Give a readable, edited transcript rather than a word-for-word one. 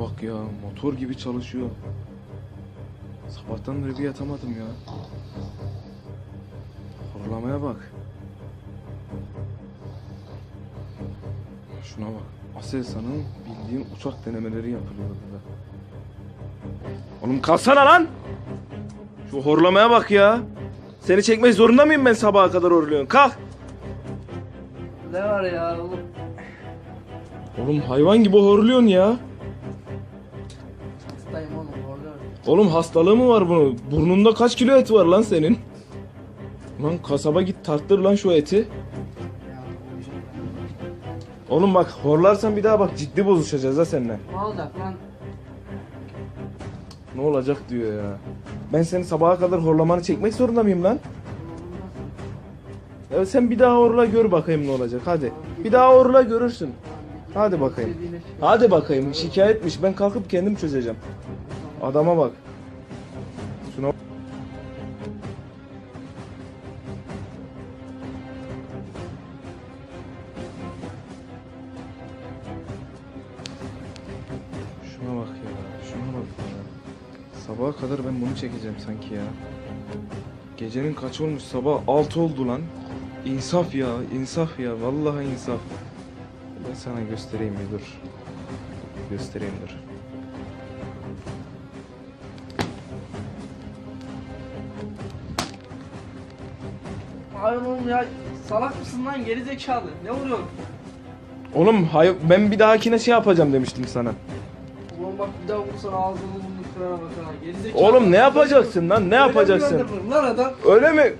bak ya, motor gibi çalışıyor. Sabahtan beri bir yatamadım ya. Horlamaya bak. Şuna bak. Aselsan'ın bildiğin uçak denemeleri yapılıyor burada. Oğlum kalksana lan! Şu horlamaya bak ya. Seni çekmek zorunda mıyım ben sabaha kadar horluyorsun? Kalk! Ne var ya oğlum? Oğlum hayvan gibi horluyorsun ya. Hastayım oğlum, horluyorum. Oğlum hastalığı mı var bunun? Burnunda kaç kilo et var lan senin? Lan kasaba git tarttır lan şu eti. Ya uyuyacağım ben. Oğlum bak horlarsan bir daha bak ciddi bozuşacağız ha seninle. Ne olacak lan? Ne olacak diyor ya. Ben seni sabaha kadar horlamanı çekmek zorunda mıyım lan? Evet sen bir daha horla gör bakayım ne olacak hadi. Bir daha horla görürsün. Hadi bakayım. Hadi bakayım şikayetmiş ben kalkıp kendim çözeceğim. Adama bak. Şuna Şuna bak ya. Şuna bak ya. Sabaha kadar ben bunu çekeceğim sanki ya. Gecenin kaç olmuş? Sabah 6 oldu lan. İnsaf ya, insaf ya. Vallahi insaf. Ben sana göstereyim bir dur. Göstereyim dur. Hayır oğlum ya, salak mısın lan, geri zekalı? Ne vuruyorsun? Oğlum hayır, ben bir dahakine şey yapacağım demiştim sana. Ulan bak bir daha vursan ağzını burnunu kırana bak ha, geri zekalı. Oğlum ne yapacaksın lan? Ne yapacaksın? Lan adam. Öyle mi?